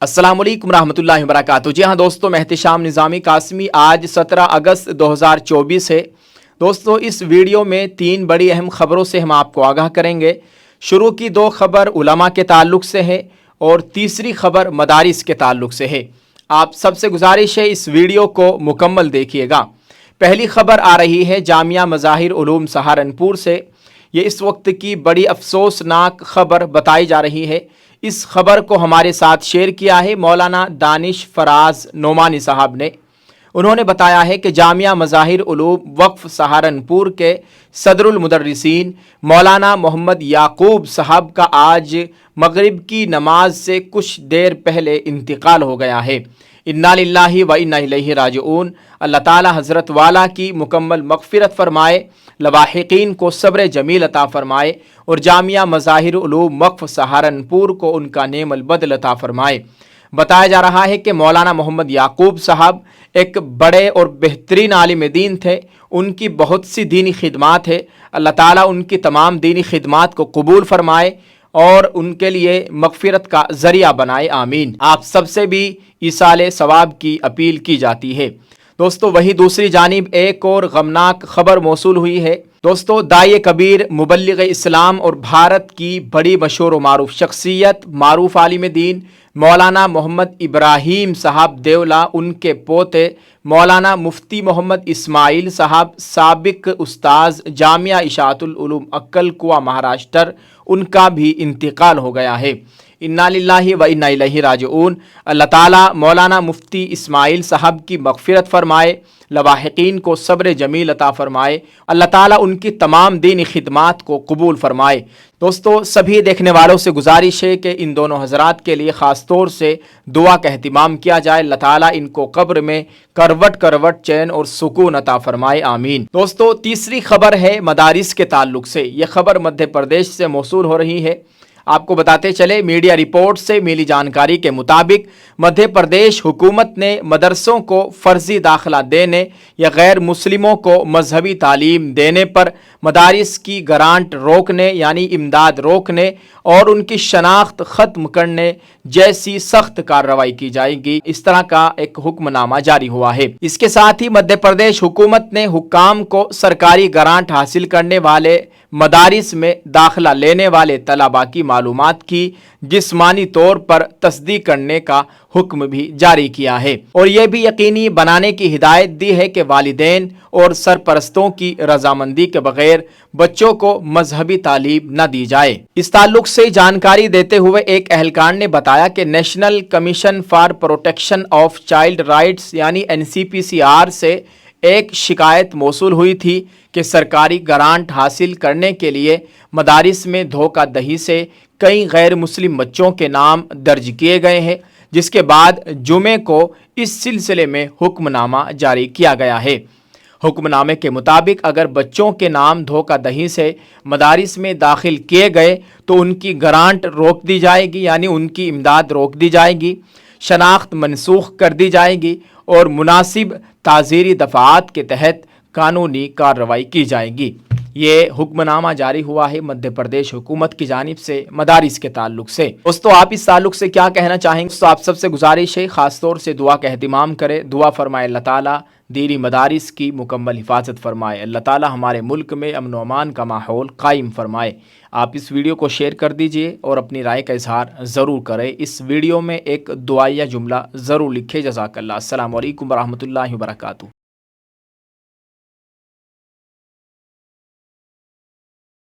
अस्सलाम वालेकुम रहमतुल्लाहि व बरकातहू। जी हाँ दोस्तों, मैं एहतिशाम निज़ामी कासमी। आज 17 अगस्त 2024 है। दोस्तों, इस वीडियो में 3 बड़ी अहम खबरों से हम आपको आगाह करेंगे। शुरू की 2 खबर उलमा के ताल्लुक़ से है और तीसरी खबर मदारिस के ताल्लुक़ से है। आप सबसे गुजारिश है इस वीडियो को मुकम्मल देखिएगा। पहली खबर आ रही है जामिया मज़ाहिर उलूम सहारनपुर से। ये इस वक्त की बड़ी अफसोसनाक खबर बताई जा रही है। इस खबर को हमारे साथ शेयर किया है मौलाना दानिश फराज नोमानी साहब ने। उन्होंने बताया है कि जामिया मज़ाहिर उलूम वक्फ सहारनपुर के सदरुल मुदर्रिसीन मौलाना मोहम्मद याकूब साहब का आज मगरिब की नमाज से कुछ देर पहले इंतकाल हो गया है। इन्ना लिल्लाहि व इन्ना इलैहि राजिऊन। अल्लाह ताला हज़रत वाला की मुकम्मल मग़फ़िरत फ़रमाए, लवाहिकीन को सब्र जमील अता फ़रमाए और जामिया मज़ाहिर उलूम वक्फ सहारनपुर को उनका नेमल बदल अता फ़रमाए। बताया जा रहा है कि मौलाना मोहम्मद याकूब साहब एक बड़े और बेहतरीन आलिम दीन थे। उनकी बहुत सी दीनी खिदमात है। अल्लाह ताला उनकी तमाम दीनी खिदमात को कबूल फ़रमाए और उनके लिए मग़फ़िरत का ज़रिया बनाए, आमीन। आप सबसे भी ईसाले सवाब की अपील की जाती है। दोस्तों, वही दूसरी जानिब एक और गमनाक खबर मौसूल हुई है। दोस्तों, दाई कबीर मुबल्लिग इस्लाम और भारत की बड़ी मशहूर व मारूफ शख्सियत मारूफ आलिम दीन मौलाना मोहम्मद इब्राहीम साहब देवला, उनके पोते मौलाना मुफ्ती मोहम्मद इस्माइल साहब, साबिक उस्ताज जामिया इशाअतुल उलूम अक्कल कुआ महाराष्ट्र, उनका भी इंतकाल हो गया है। इन्ना लिल्लाहि व इन्ना इलैहि राजिऊन। अल्लाह ताला मौलाना मुफ्ती इस्माइल साहब की मग़फ़िरत फ़रमाए, लवाहिकीन को सब्र जमील अता फ़रमाए। अल्लाह ताला उनकी तमाम दीनी खिदमात को कबूल फ़रमाए। दोस्तों, सभी देखने वालों से गुजारिश है कि इन दोनों हज़रात के लिए ख़ास तौर से दुआ का एहतिमाम किया जाए। अल्लाह ताला इनको कब्र में करवट करवट चैन और सुकून अता फ़रमाए, आमीन। दोस्तों, तीसरी खबर है मदारिस के ताल्लुक़ से। यह खबर मध्य प्रदेश से मौसूल हो रही है। आपको बताते चले, मीडिया रिपोर्ट से मिली जानकारी के मुताबिक मध्य प्रदेश हुकूमत ने मदरसों को फ़र्ज़ी दाखिला देने या गैर मुस्लिमों को मजहबी तालीम देने पर मदारिस की ग्रांट रोकने यानी इमदाद रोकने और उनकी शनाख्त ख़त्म करने जैसी सख्त कार्रवाई की जाएगी, इस तरह का एक हुक्मनामा जारी हुआ है। इसके साथ ही मध्य प्रदेश हुकूमत ने हुक्काम को सरकारी ग्रांट हासिल करने वाले मदारिस में दाखिला लेने वाले तलबा की मालूमात की जिस्मानी तौर पर तस्दीक करने का हुक्म भी जारी किया है और यह भी यकीनी बनाने की हिदायत दी है कि वालिदैन और सरपरस्तों की रजामंदी के बगैर बच्चों को मजहबी तालीम न दी जाए। इस ताल्लुक से जानकारी देते हुए एक एहलकार ने बताया कि national commission for protection of child rights यानी NCPCR से एक शिकायत मौसूल हुई थी कि सरकारी ग्रांट हासिल करने के लिए मदारिस में धोखाधड़ी से कई गैर मुस्लिम बच्चों के नाम दर्ज किए गए हैं, जिसके बाद जुमे को इस सिलसिले में हुक्मनामा जारी किया गया है। हुक्मनामे के मुताबिक अगर बच्चों के नाम धोखाधड़ी से मदारिस में दाखिल किए गए तो उनकी ग्रांट रोक दी जाएगी यानी उनकी इमदाद रोक दी जाएगी, शनाख्त मनसूख कर दी जाएगी और मुनासिब ताज़ीरी दफ़ात के तहत कानूनी कार्रवाई की जाएगी। ये हुक्मनामा जारी हुआ है मध्य प्रदेश हुकूमत की जानिब से मदारिस के ताल्लुक से। दोस्तों, आप इस ताल्लुक से क्या कहना चाहेंगे? तो आप सबसे गुजारिश है ख़ास तौर से दुआ का एहतिमाम करें, दुआ फरमाए अल्लाह ताला दीनी मदारिस की मुकम्मल हिफाजत फरमाए, अल्लाह ताला हमारे मुल्क में अमन व अमान का माहौल कायम फरमाए। आप इस वीडियो को शेयर कर दीजिए और अपनी राय का इजहार ज़रूर करें। इस वीडियो में एक दुआया जुमला ज़रूर लिखे। जज़ाकल्लाह। अस्सलामु अलैकुम व रहमतुल्लाहि व बरकातहू।